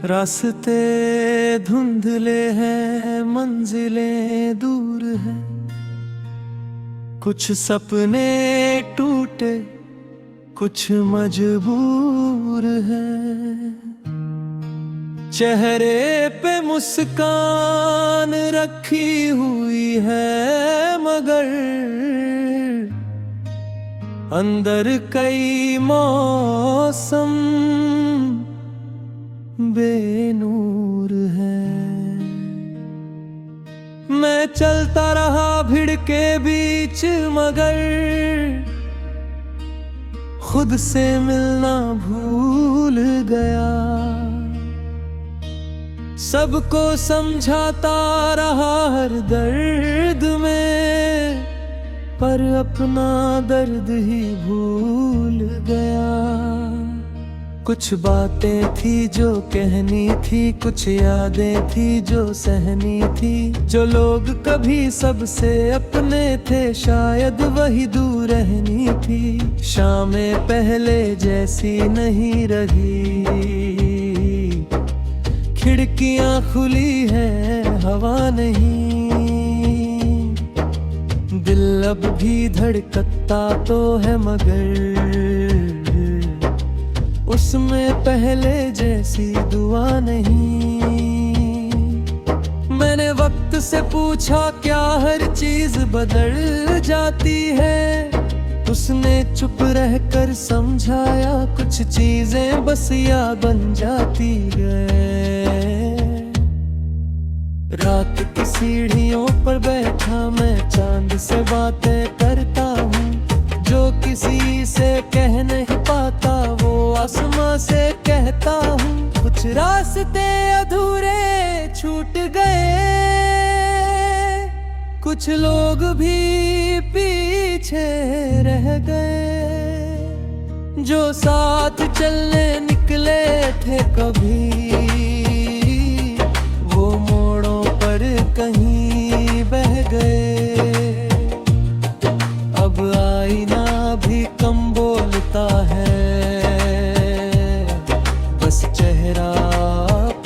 रास्ते धुंधले हैं, मंजिलें दूर हैं, कुछ सपने टूटे, कुछ मजबूर हैं। चेहरे पे मुस्कान रखी हुई है, मगर अंदर कई मौसम बेनूर है। मैं चलता रहा भीड़ के बीच, मगर खुद से मिलना भूल गया। सबको समझाता रहा हर दर्द में, पर अपना दर्द ही भूल गया। कुछ बातें थी जो कहनी थी, कुछ यादें थी जो सहनी थी। जो लोग कभी सबसे अपने थे, शायद वही दूर रहनी थी। शामें पहले जैसी नहीं रही, खिड़कियां खुली है हवा नहीं। दिल अब भी धड़कता तो है, मगर उसमें पहले जैसी दुआ नहीं। मैंने वक्त से पूछा क्या हर चीज बदल जाती है, उसने चुप रहकर समझाया कुछ चीजें बस याद बन जाती है। रात की सीढ़ियों पर बैठा मैं चांद से बातें करता हूँ। जो किसी से कह नहीं पाता वो आसमां से कहता हूँ। कुछ रास्ते अधूरे छूट गए, कुछ लोग भी पीछे रह गए। जो साथ चलने निकले थे कभी, वो मोड़ों पर कहीं बह गए। अब आईना भी कम बोलता है, बस चेहरा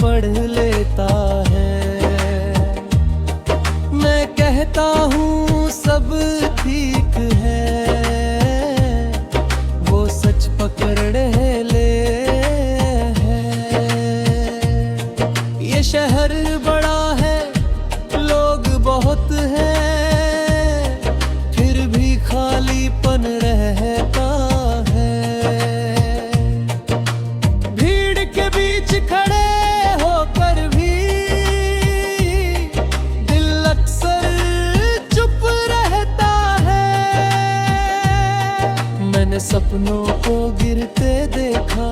पढ़ लेता है। मैं कहता हूँ सब ठीक है, वो सच पकड़ ले है। ये शहर बड़ा है, लोग बहुत हैं, फिर भी खालीपन रहता है। भीड़ के बीच खड़े होकर भी दिल अक्सर चुप रहता है। मैंने सपनों को गिरते देखा,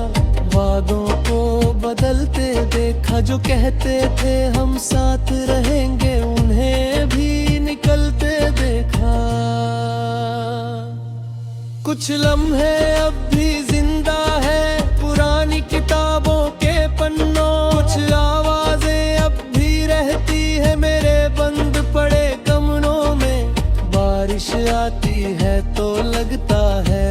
वादों को बदलते देखा। जो कहते थे हम साथ रहेंगे, उन्हें भी निकलते देखा। कुछ लम्हे अब भी जिंदा है पुरानी किताबों के पन्नों। कुछ आवाजें अब भी रहती है मेरे बंद पड़े कमरों में। बारिश आती है तो लगता है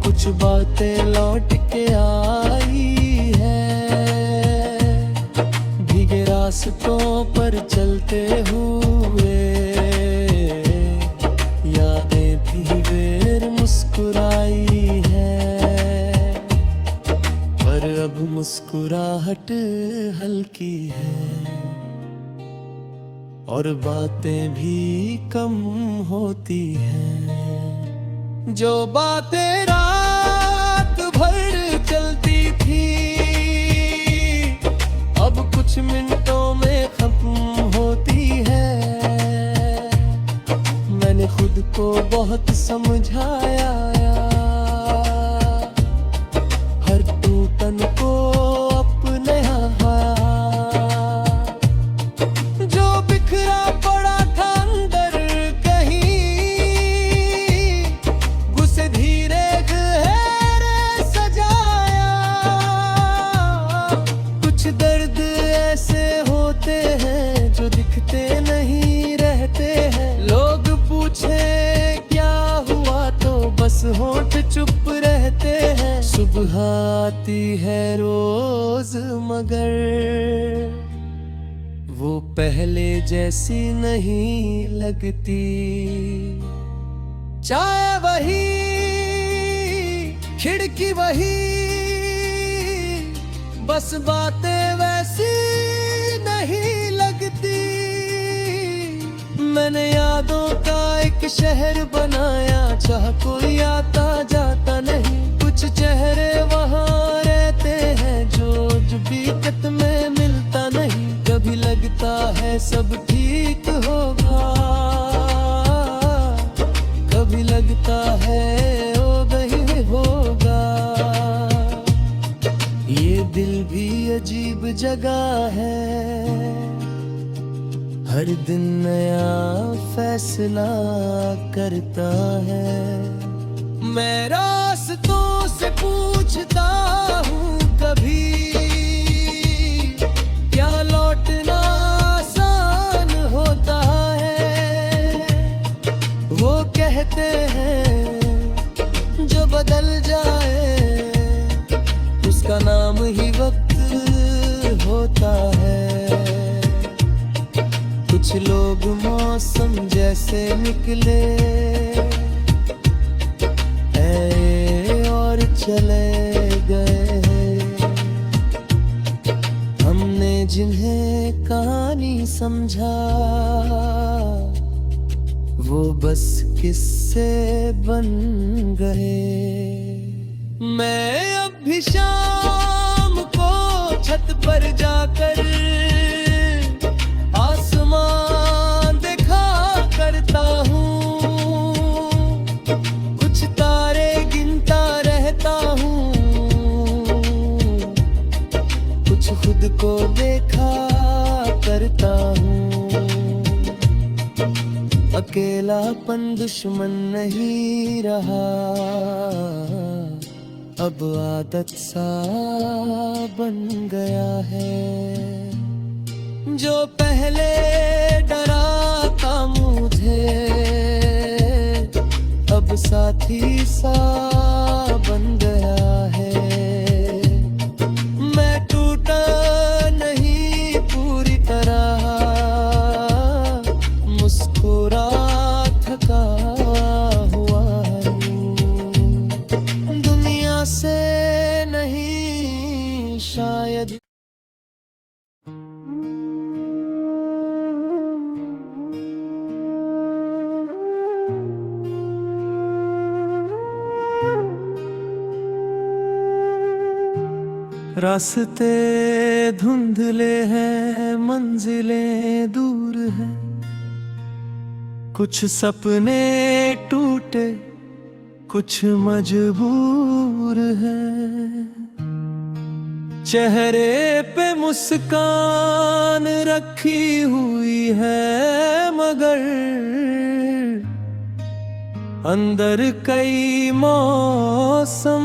कुछ बातें लौट के आई है। भीगे रास्तों पर चलते हुए यादें भी बेर मुस्कुराई है, पर अब मुस्कुराहट हल्की है और बातें भी कम होती हैं। जो बातें रात भर चलती थी, अब कुछ मिनटों में खत्म होती है। मैंने खुद को बहुत समझाया, हर टूटन को अपनाया। जो बिखरा पड़ा था अंदर कहीं, उसे धीरे गहरे सजाया। कुछ दर्द ऐसे होते हैं जो दिखते नहीं रहते हैं। लोग पूछे क्या हुआ तो बस होंठ चुप रहते हैं। सुबह आती है रोज रोज, मगर वो पहले जैसी नहीं लगती। चाय वही, खिड़की वही, बस बातें वैसी नहीं लगती। मैंने यादों का एक शहर बनाया, चाह कोई आता जाता नहीं। कुछ चेहरे वहाँ रहते हैं जो बीकत में मिलता नहीं। कभी लगता है सब ठीक होगा, कभी लगता है ओ नहीं होगा। ये दिल भी अजीब जगह है, हर दिन नया फैसला करता है। मैं रास्तों से पूछता हूँ कभी, क्या लौटना आसान होता है। वो कहते हैं जो बदल जाए उसका नाम ही वक्त होता है। कुछ लोग मौसम जैसे निकले और चले गए। हमने जिन्हें कहानी समझा वो बस किस्से बन गए। मैं अब भी शाम को छत पर जाकर आसमान देखा करता हूँ। कुछ तारे गिनता रहता हूँ, कुछ खुद को देखा करता हूँ। अकेलापन दुश्मन नहीं रहा, अब आदत सा बन गया है। जो पहले डराता मुझे अब साथी सा बन गया है। मैं टूटा नहीं पूरी तरह, मुस्कुरा थका हुआ हूँ। दुनिया से नहीं शायद। रास्ते धुंधले हैं, मंजिलें दूर हैं। कुछ सपने टूटे, कुछ मजबूर हैं। चेहरे पे मुस्कान रखी हुई है, मगर अंदर कई मौसम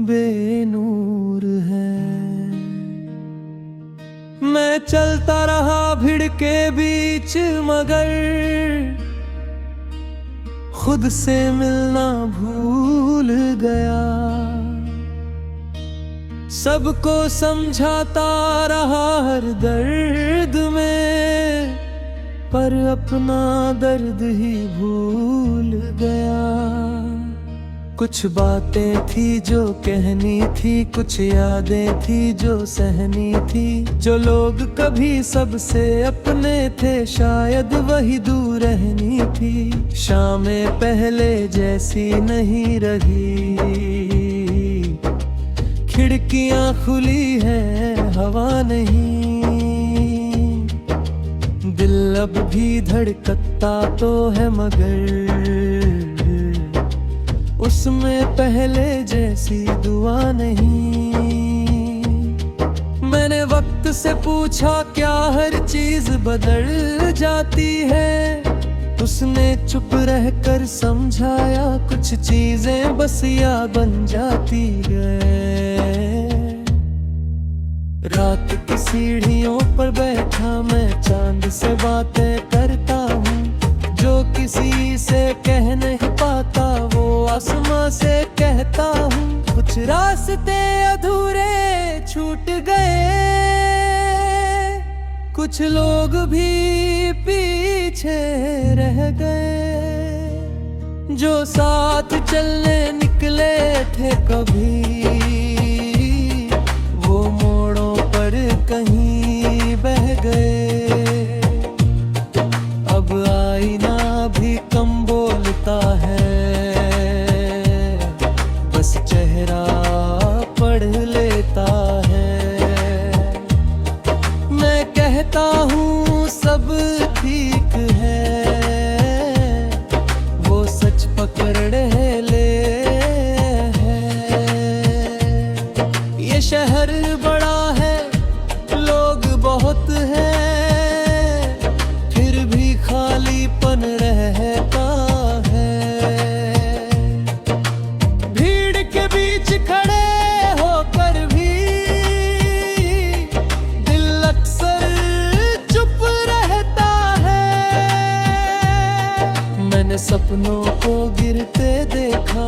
बेनूर है। मैं चलता रहा भीड़ के बीच, मगर खुद से मिलना भूल गया। सबको समझाता रहा हर दर्द में, पर अपना दर्द ही भूल गया। कुछ बातें थी जो कहनी थी, कुछ यादें थी जो सहनी थी। जो लोग कभी सबसे अपने थे, शायद वही दूर रहनी थी। शामें पहले जैसी नहीं रही, खिड़कियां खुली हैं हवा नहीं। दिल अब भी धड़कता तो है, मगर उसमें पहले जैसी दुआ नहीं। मैंने वक्त से पूछा क्या हर चीज बदल जाती है। उसने चुप रहकर समझाया कुछ चीजें बस याद बन जाती है। रात की सीढ़ियों पर बैठा मैं चांद से बातें करता हूँ। जो किसी से कह नहीं पाता वो आसमां से कहता हूँ। कुछ रास्ते अधूरे छूट गए, कुछ लोग भी पीछे रह गए। जो साथ चलने निकले थे कभी, वो मोड़ों पर कहीं बह गए। अब आईना भी कम बोलता है, बस चेहरा पढ़ लेता है। मैं कहता हूँ सब ठीक है, वो सच पकड़ ले है। ये शहर बड़ा है, लोग बहुत हैं, फिर भी खालीपन रहता है। भीड़ के बीच खड़े होकर भी दिल अक्सर चुप रहता है। मैंने सपनों को गिरते देखा,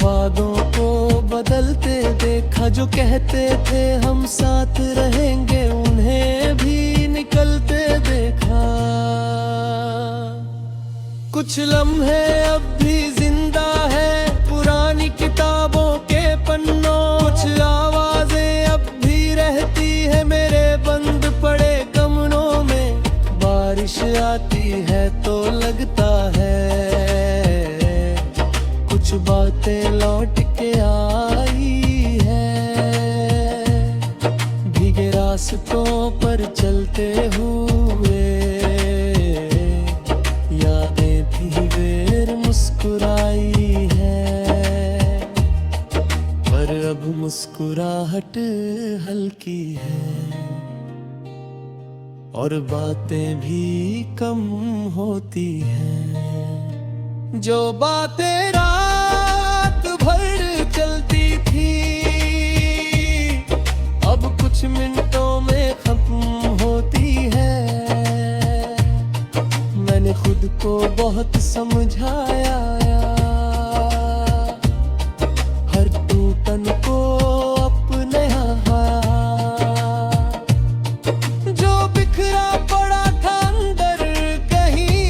वादों को बदलते देखा। जो कहते थे हम साथ रहेंगे, उन्हें भी निकलते देखा। कुछ लम्हे अब भी जिंदा है पुरानी किताबों के पन्नों। कुछ आवाजें अब भी रहती है मेरे बंद पड़े कमरों में। बारिश आती है तो लगता है कुछ बातें लौट के आई है। भीगे रास्तों पर चलते हुए यादें भी बेर मुस्कुराई है, पर अब मुस्कुराहट हल्की है और बातें भी कम होती हैं। जो बातें रात भर चलती थी, अब कुछ मिनटों में खत्म होती है। मैंने खुद को बहुत समझाया, हर टूटन को अपनाया। जो बिखरा पड़ा था अंदर कहीं,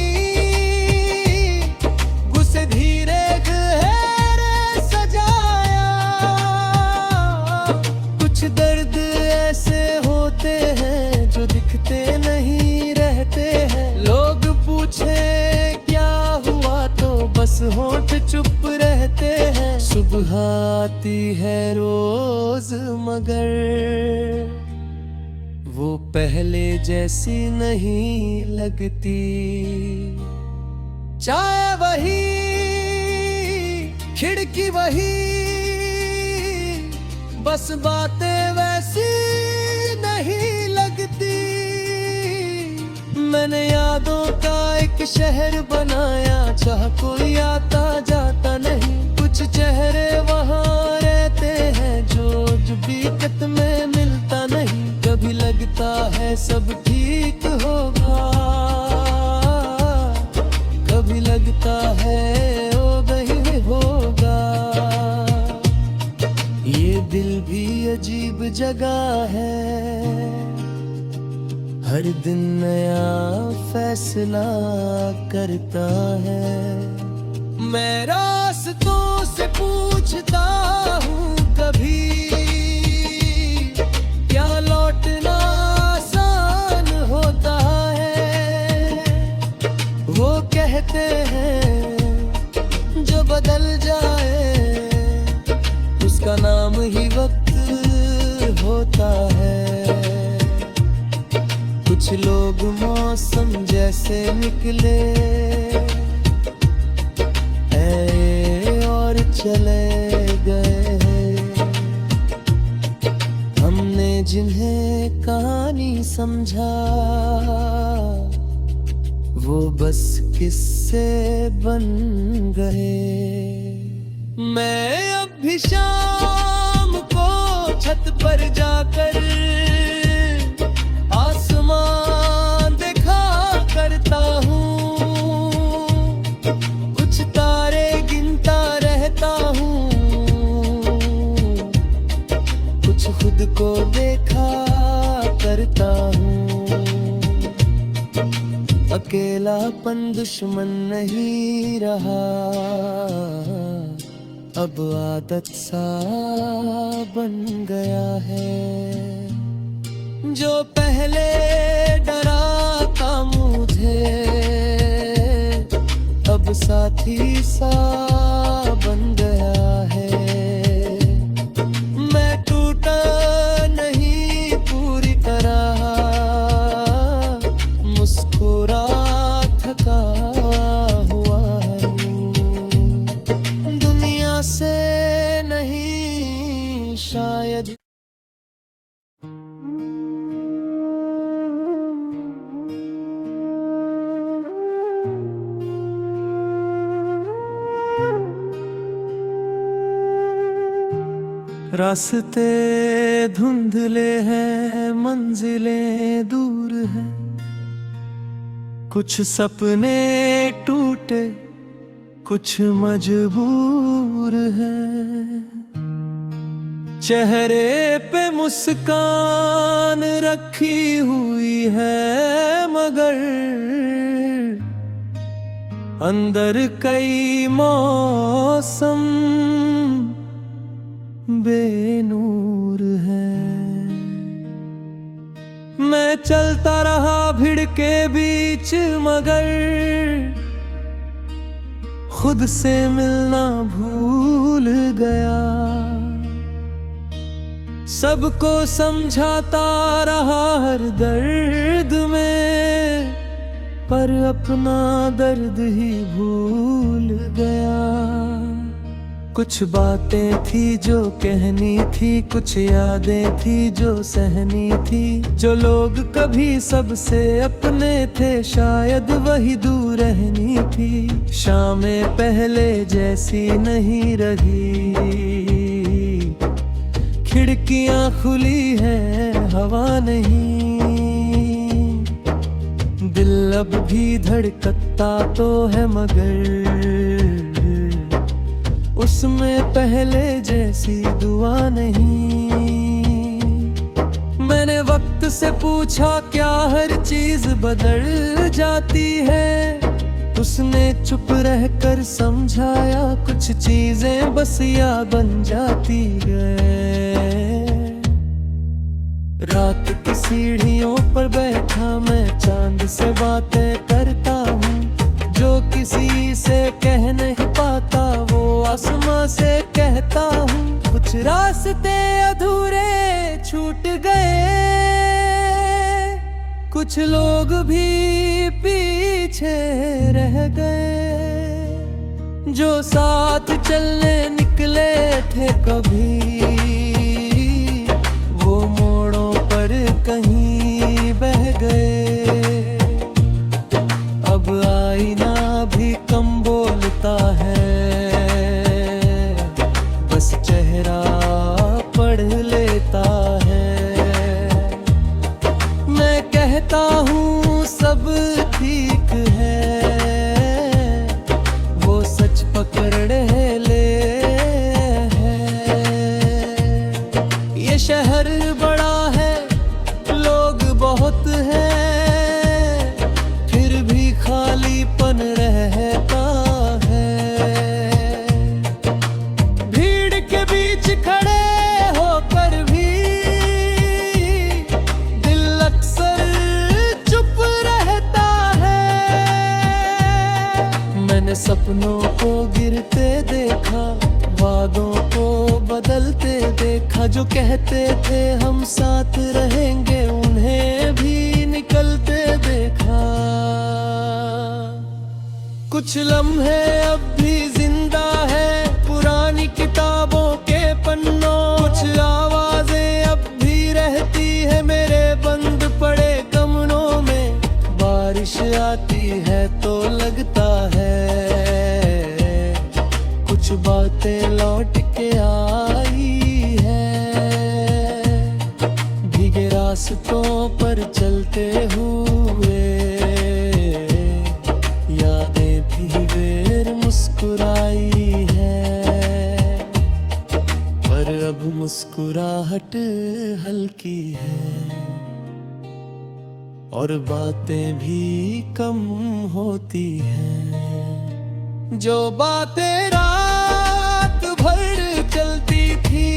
उसे धीरे गहरे सजाया। कुछ दर्द ऐसे होते हैं जो दिखते नहीं रहते हैं। लोग पूछे क्या हुआ तो बस होंठ चुप रहते हैं। सुबह आती है रोज मगर वो पहले जैसी नहीं लगती। चाय वही, खिड़की वही, बस बातें वैसी नहीं लगती। मैंने यादों का एक शहर बनाया, चाह कोई आता जाता नहीं। कुछ चेहरे वहाँ रहते हैं जो बीकत में मिलता नहीं। कभी लगता है सब ठीक होगा, कभी लगता है ओ नहीं होगा। ये दिल भी अजीब जगह है, हर दिन नया फैसला करता है। मैं रास्तों से पूछता हूँ कभी, क्या लौटना आसान होता है। वो कहते हैं जो बदल जाए उसका नाम ही वक्त होता है। कुछ लोग मौसम जैसे निकले और चले गए। हमने जिन्हें कहानी समझा वो बस किस्से बन गए। मैं अब भी शाम को छत पर जाकर आसमान देखा करता हूँ। कुछ तारे गिनता रहता हूँ, कुछ कुछ खुद को देखा करता हूँ। अकेलापन दुश्मन नहीं रहा, अब आदत सा बन गया है। जो पहले डराता मुझे, अब साथी सा बन गया है। मैं टूटा नहीं पूरी तरह, मुस्कुरा थका हुआ हूँ। दुनिया से नहीं शायद। रास्ते धुंधले हैं, मंजिलें दूर हैं, कुछ सपने टूटे, कुछ मजबूर हैं। चेहरे पे मुस्कान रखी हुई है, मगर अंदर कई मौसम बेनूर है। मैं चलता रहा भीड़ के बीच, मगर खुद से मिलना भूल गया। सबको समझाता रहा हर दर्द में, पर अपना दर्द ही भूल गया। कुछ बातें थी जो कहनी थी, कुछ यादें थी जो सहनी थी। जो लोग कभी सबसे अपने थे, शायद वही दूर रहनी थी। शामें पहले जैसी नहीं रही, खिड़कियां खुली है हवा नहीं। दिल अब भी धड़कता तो है, मगर उसमें पहले जैसी दुआ नहीं। मैंने वक्त से पूछा क्या हर चीज बदल जाती है, उसने चुप रहकर समझाया कुछ चीजें बस याद बन जाती है। रात की सीढ़ियों पर बैठा मैं चांद से बातें करता हूँ। जो किसी से कह नहीं पाता वो आसमां से कहता हूँ। कुछ रास्ते अधूरे छूट गए, कुछ लोग भी पीछे रह गए। जो साथ चलने निकले थे कभी, वो मोड़ों पर कहीं बह गए। अब आईना भी कम बोलता है, बस चेहरा पढ़ लेता है। मैं कहता हूँ सब ठीक है, वो सच पकड़ ले है। ये शहर बड़ा है, लोग बहुत हैं, फिर भी खालीपन रहता है। भीड़ के बीच खड़े होकर भी दिल अक्सर चुप रहता है। मैंने सपनों को गिरते देखा, वादों को बदलते देखा। जो कहते थे हम साथ रहेंगे, उन्हें भी निकलते देखा। कुछ लम्हे अब भी जिंदा है पुरानी किताबों के पन्नों। कुछ आवाजें अब भी रहती है मेरे बंद पड़े कमरों में। बारिश आती है तो लगता है कुछ बातें लौट के आई है। भीगे रास्तों पर चलते हुए यादें भी बेर मुस्कुराई है, पर अब मुस्कुराहट हल्की है और बातें भी कम होती हैं। जो बातें रात भर चलती थी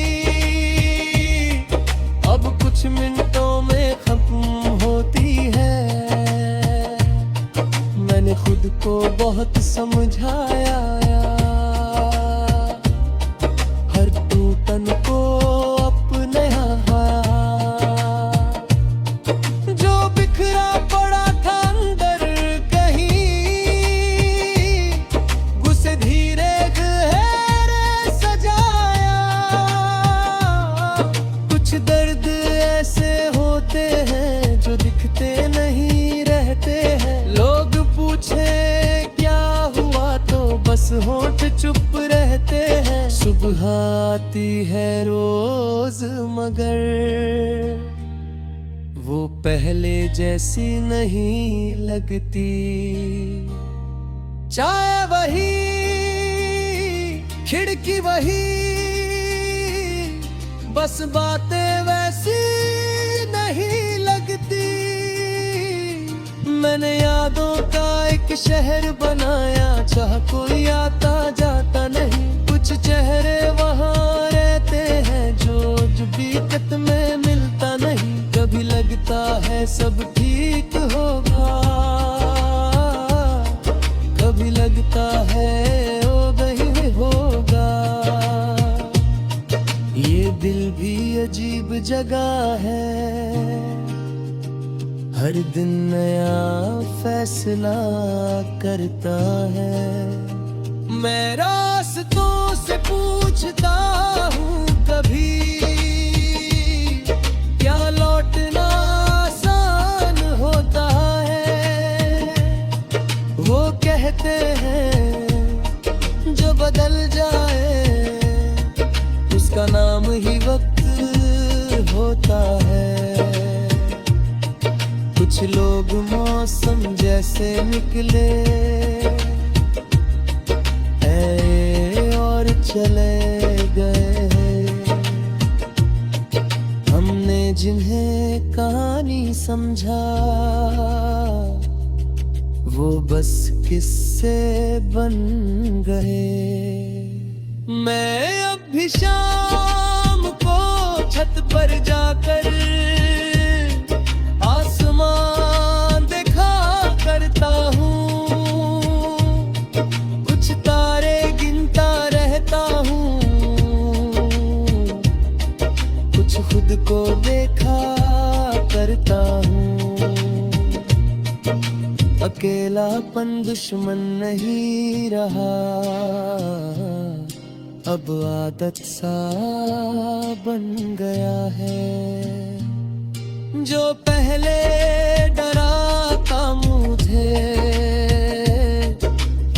अब कुछ मिनटों में खत्म होती है। मैंने खुद को बहुत समझाया, हर टूटन को अपनाया। जो बिखरा पड़ा था अंदर कहीं, उसे धीरे गहरे सजाया। कुछ दर्द ऐसे होते हैं जो दिखते नहीं रहते हैं। लोग पूछे क्या हुआ तो बस होंठ चुप रहते हैं। सुबह आती है रोज मगर वो पहले जैसी नहीं लगती। चाय वही, खिड़की वही, बस बातें वैसी नहीं लगती। मैंने यादों का एक शहर बनाया, चाह कोई आता जाता नहीं। कुछ चेहरे वहाँ रहते हैं जो बीकत में मिलता नहीं। कभी लगता है सब ठीक होगा, कभी लगता है ओ नहीं होगा। ये दिल भी अजीब जगह है, हर दिन नया फैसला करता है। मैं रास्तों से पूछता हूँ कभी, क्या लौटना आसान होता है। वो कहते हैं जो बदल जाए उसका नाम ही वक्त होता है। कुछ लोग मौसम जैसे निकले और चले गए। हमने जिन्हें कहानी समझा वो बस किस्से बन गए। मैं अब भी शाम को छत पर जाकर आसमान देखा करता हूँ। कुछ तारे गिनता रहता हूँ, कुछ खुद को देखा करता हूँ। अकेलापन दुश्मन नहीं रहा, अब आदत सा बन गया है। जो पहले डराता मुझे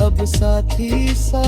अब साथी सा